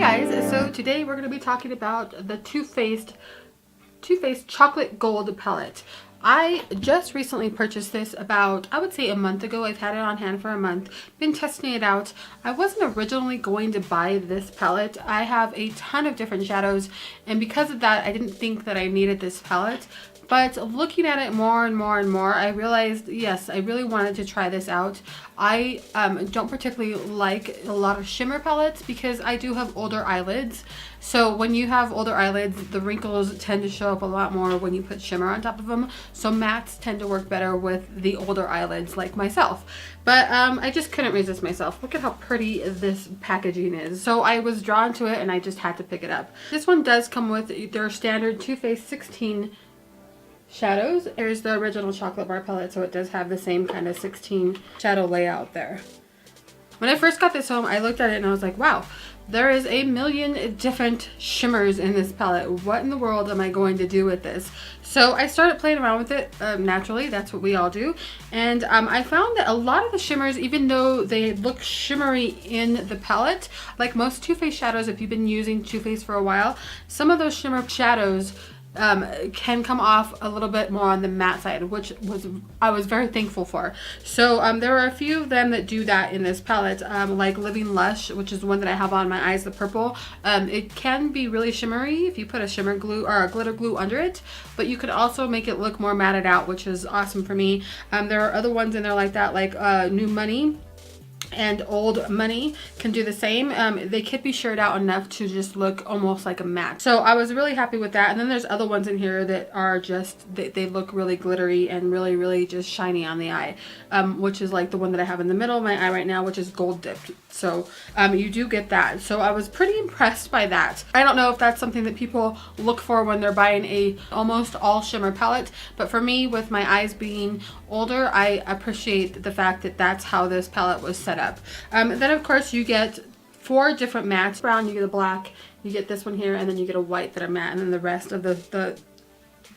guys, so today we're going to be talking about the Too Faced Chocolate Gold Palette. I just recently purchased this about, I would say, a month ago. I've had it on hand for a month, been testing it out. I wasn't originally going to buy this palette. I have a ton of different shadows, and because of that, I didn't think that I needed this palette. But looking at it more and more and more, I realized, yes, I really wanted to try this out. I don't particularly like a lot of shimmer palettes because I do have older eyelids. So when you have older eyelids, the wrinkles tend to show up a lot more when you put shimmer on top of them. So mattes tend to work better with the older eyelids like myself. But I just couldn't resist myself. Look at how pretty this packaging is. So I was drawn to it and I just had to pick it up. This one does come with their standard Too Faced 16 shadows. Here's the original chocolate bar palette, so it does have the same kind of 16 shadow layout there. When I first got this home, I looked at it and I was like, wow, there is a million different shimmers in this palette. What in the world am I going to do with this? So I started playing around with it naturally. That's what we all do. And I found that a lot of the shimmers, even though they look shimmery in the palette, like most Too Faced shadows, if you've been using Too Faced for a while, some of those shimmer shadows can come off a little bit more on the matte side, which I was very thankful for. So there are a few of them that do that in this palette, like Living Lush, which is the one that I have on my eyes, the purple. It can be really shimmery if you put a shimmer glue or a glitter glue under it, but you could also make it look more matted out, which is awesome for me. There are other ones in there like that, like New Money and Old Money can do the same. They could be shirred out enough to just look almost like a matte. So I was really happy with that. And then there's other ones in here that are just, they look really glittery and really just shiny on the eye, which is like the one that I have in the middle of my eye right now, which is gold dipped. So you do get that. So I was pretty impressed by that. I don't know if that's something that people look for when they're buying a almost all shimmer palette, but for me, with my eyes being older, I appreciate the fact that that's how this palette was set up. Then of course you get 4 different mattes. Brown, you get a black, you get this one here, and then you get a white that are matte, and then the rest of the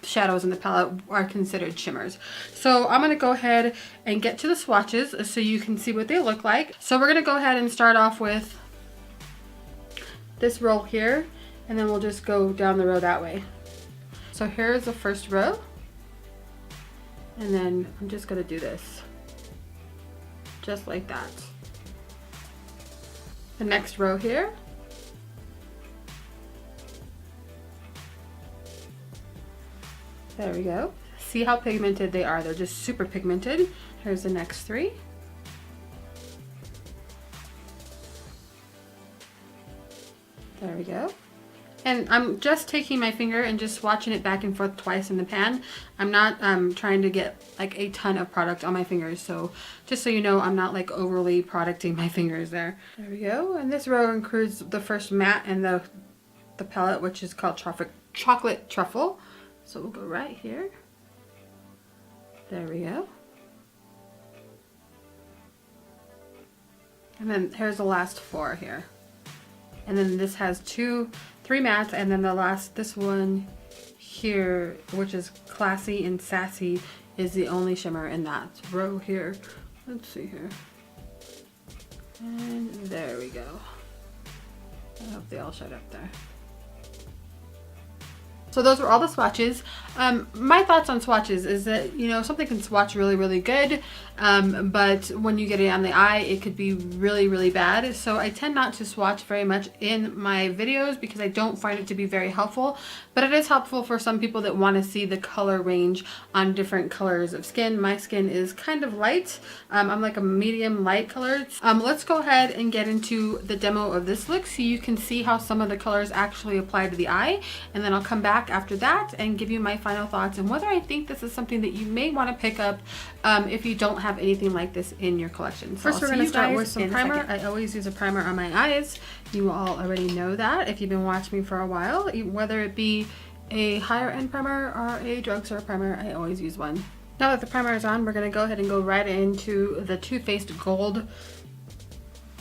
shadows in the palette are considered shimmers. So I'm going to go ahead and get to the swatches so you can see what they look like. So we're going to go ahead and start off with this row here, and then we'll just go down the row that way. So here's the first row, and then I'm just going to do this just like that. The next row here, there we go. See how pigmented they are. They're just super pigmented. Here's the next 3. There we go. And I'm just taking my finger and just swatching it back and forth twice in the pan. I'm not trying to get like a ton of product on my fingers. So just so you know, I'm not like overly producting my fingers there. There we go. And this row includes the first matte and the palette, which is called Chocolate Truffle. So we'll go right here. There we go. And then here's the last 4 here. And then this has 3 mattes, and then the last, this one here, which is Classy and Sassy, is the only shimmer in that row here. Let's see here. And there we go. I hope they all showed up there. So those were all the swatches. My thoughts on swatches is that, you know, something can swatch really good, but when you get it on the eye, it could be really bad. So I tend not to swatch very much in my videos because I don't find it to be very helpful, but it is helpful for some people that want to see the color range on different colors of skin. My skin is kind of light. I'm like a medium light colored. Let's go ahead and get into the demo of this look so you can see how some of the colors actually apply to the eye, and then I'll come back after that and give you my final thoughts and whether I think this is something that you may want to pick up if you don't have anything like this in your collection. So first, we're going to start with some primer. I always use a primer on my eyes. You all already know that if you've been watching me for a while. Whether it be a higher end primer or a drugstore primer, I always use one. Now that the primer is on, we're going to go ahead and go right into the Too Faced Gold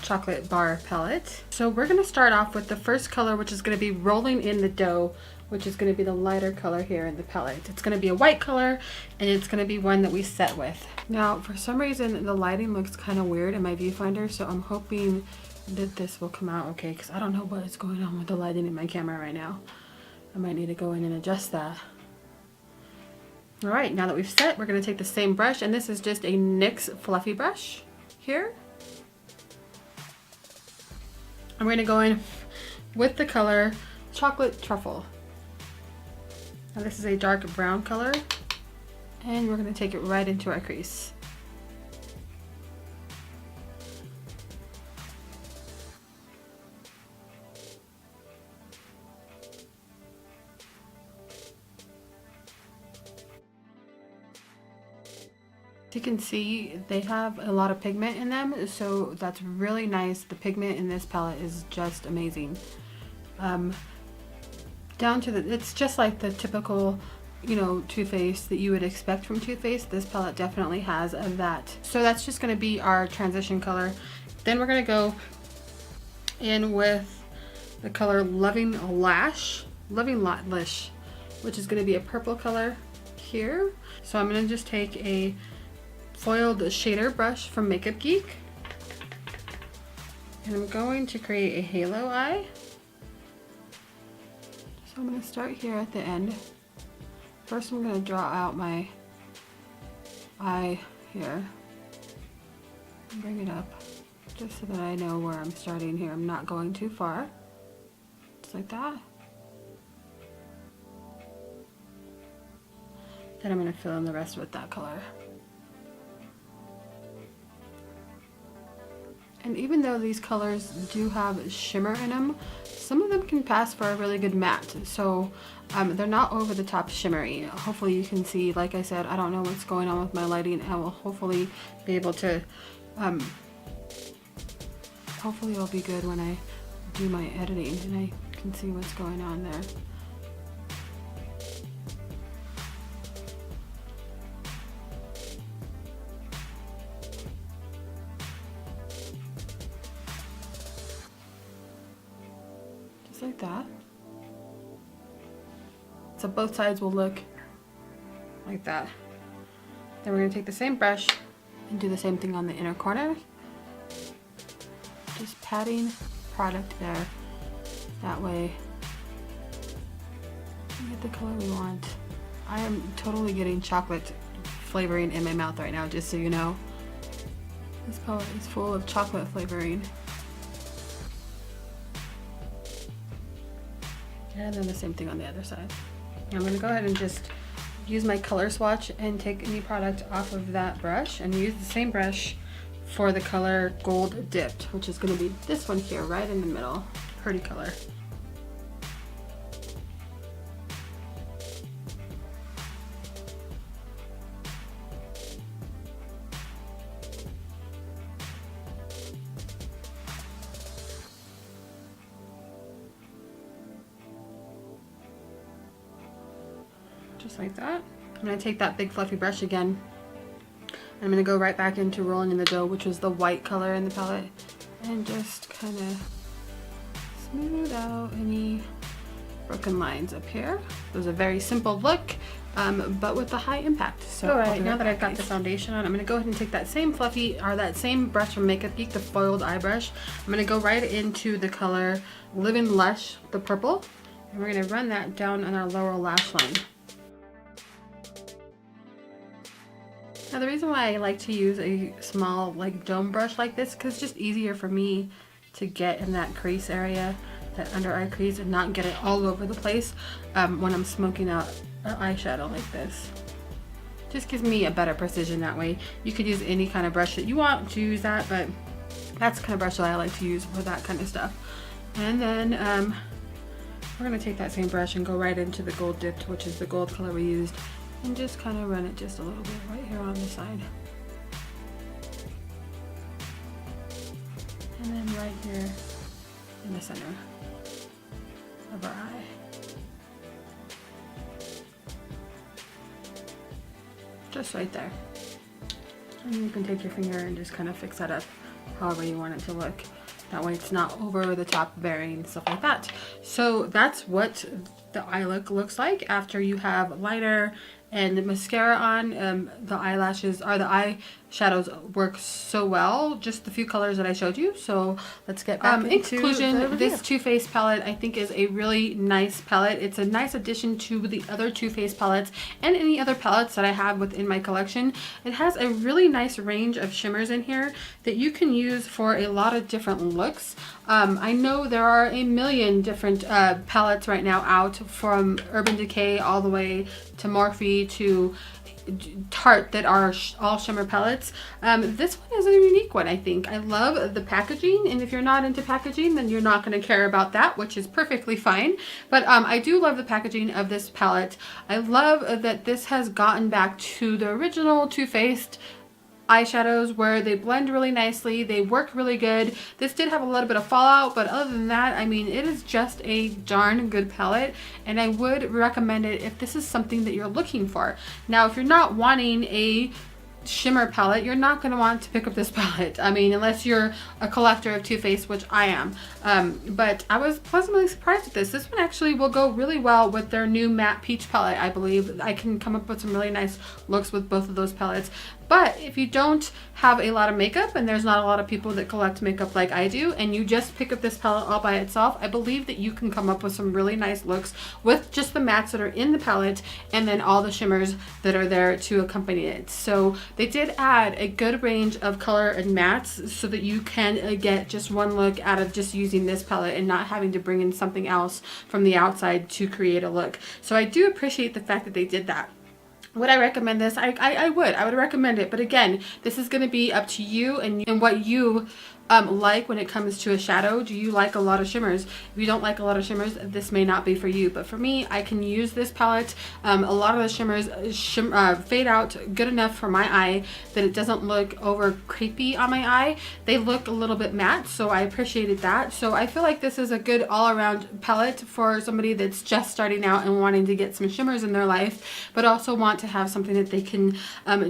Chocolate Bar Palette. So we're going to start off with the first color, which is going to be Rolling in the Dough, which is going to be the lighter color here in the palette. It's going to be a white color, and it's going to be one that we set with. Now, for some reason, the lighting looks kind of weird in my viewfinder, so I'm hoping that this will come out okay, because I don't know what is going on with the lighting in my camera right now. I might need to go in and adjust that. Alright, now that we've set, we're going to take the same brush, and this is just a NYX fluffy brush here. I'm going to go in with the color Chocolate Truffle. Now this is a dark brown color, and we're going to take it right into our crease. You can see they have a lot of pigment in them, so that's really nice. The pigment in this palette is just amazing. Down to it's just like the typical, you know, Too Faced that you would expect from Too Faced. This palette definitely has that. So that's just going to be our transition color. Then we're going to go in with the color Loving Lish, which is going to be a purple color here. So I'm going to just take a foiled shader brush from Makeup Geek, and I'm going to create a halo eye. So I'm going to start here at the end. First I'm going to draw out my eye here and bring it up just so that I know where I'm starting here. I'm not going too far, just like that. Then I'm going to fill in the rest with that color. And even though these colors do have shimmer in them, some of them can pass for a really good matte. So they're not over the top shimmery. Hopefully you can see, like I said, I don't know what's going on with my lighting. I will hopefully be able to, hopefully it'll be good when I do my editing and I can see what's going on there. Like that. So both sides will look like that. Then we're going to take the same brush and do the same thing on the inner corner. Just patting product there. That way we get the color we want. I am totally getting chocolate flavoring in my mouth right now, just so you know. This palette is full of chocolate flavoring. And then the same thing on the other side. I'm going to go ahead and just use my color swatch and take any product off of that brush and use the same brush for the color Gold Dipped, which is going to be this one here, right in the middle. Pretty color. Just like that. I'm going to take that big fluffy brush again. I'm going to go right back into Rolling in the Dough, which was the white color in the palette, and just kind of smooth out any broken lines up here. It was a very simple look, but with a high impact. So alright, now that I've got the foundation on, I'm going to go ahead and take that same fluffy, or that same brush from Makeup Geek, the foiled eye brush. I'm going to go right into the color Living Lush, the purple, and we're going to run that down on our lower lash line. Now the reason why I like to use a small like dome brush like this, because it's just easier for me to get in that crease area, that under eye crease, and not get it all over the place when I'm smoking out an eyeshadow like this. Just gives me a better precision that way. You could use any kind of brush that you want to use that, but that's the kind of brush that I like to use for that kind of stuff. And then we're going to take that same brush and go right into the Gold Dipped, which is the gold color we used, and just kind of run it just a little bit right here on the side. And then right here in the center of our eye. Just right there. And you can take your finger and just kind of fix that up however you want it to look. That way it's not over the top bearing, stuff like that. So that's what the eye look looks like after you have liner and mascara on. The eyelashes, or the eye shadows work so well, just the few colors that I showed you. So let's get back into the conclusion. This Too Faced palette I think is a really nice palette. It's a nice addition to the other Too Faced palettes and any other palettes that I have within my collection. It has a really nice range of shimmers in here that you can use for a lot of different looks. I know there are a million different palettes right now out, from Urban Decay all the way to Morphe to Tarte, that are all shimmer palettes. This one is a unique one, I think. I love the packaging, and if you're not into packaging, then you're not going to care about that, which is perfectly fine. But I do love the packaging of this palette. I love that this has gotten back to the original Too Faced eyeshadows, where they blend really nicely, they work really good. This did have a little bit of fallout, but other than that, I mean, it is just a darn good palette, and I would recommend it if this is something that you're looking for. Now, if you're not wanting a shimmer palette, you're not going to want to pick up this palette. I mean, unless you're a collector of Too Faced, which I am. But I was pleasantly surprised with this. This one actually will go really well with their new matte peach palette, I believe. I can come up with some really nice looks with both of those palettes. But if you don't have a lot of makeup, and there's not a lot of people that collect makeup like I do, and you just pick up this palette all by itself, I believe that you can come up with some really nice looks with just the mattes that are in the palette and then all the shimmers that are there to accompany it. So they did add a good range of color and mattes so that you can get just one look out of just using this palette and not having to bring in something else from the outside to create a look. So I do appreciate the fact that they did that. Would I recommend this? I would recommend it, but again, this is going to be up to you and what you like when it comes to a shadow. Do you like a lot of shimmers? If you don't like a lot of shimmers, this may not be for you, but for me, I can use this palette. A lot of the shimmers fade out good enough for my eye that it doesn't look over creepy on my eye. They look a little bit matte, so I appreciated that. So I feel like this is a good all-around palette for somebody that's just starting out and wanting to get some shimmers in their life, but also want to have something that they can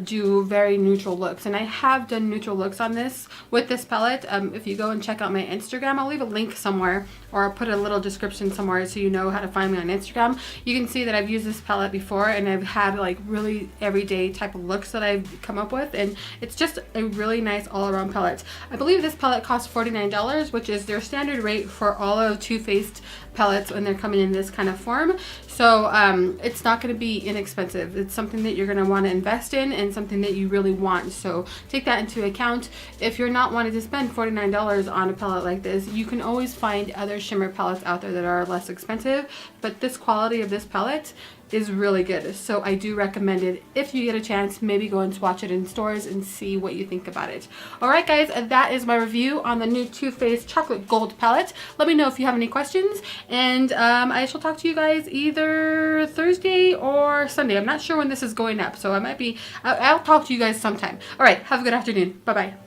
do very neutral looks. And I have done neutral looks on this with this palette. If you go and check out my Instagram, I'll leave a link somewhere, or I'll put a little description somewhere so you know how to find me on Instagram. You can see that I've used this palette before, and I've had like really everyday type of looks that I've come up with, and it's just a really nice all-around palette. I believe this palette costs $49, which is their standard rate for all of Too Faced palettes when they're coming in this kind of form. So it's not going to be inexpensive. It's something that you're going to want to invest in and something that you really want. So take that into account. If you're not wanting to spend $49 on a palette like this, you can always find other shimmer palettes out there that are less expensive, but this quality of this palette is really good. So I do recommend it. If you get a chance, maybe go and swatch it in stores and see what you think about it. Alright guys, that is my review on the new Too Faced Chocolate Gold palette. Let me know if you have any questions, and I shall talk to you guys either Thursday or Sunday. I'm not sure when this is going up, so I'll talk to you guys sometime. Alright, have a good afternoon. Bye bye.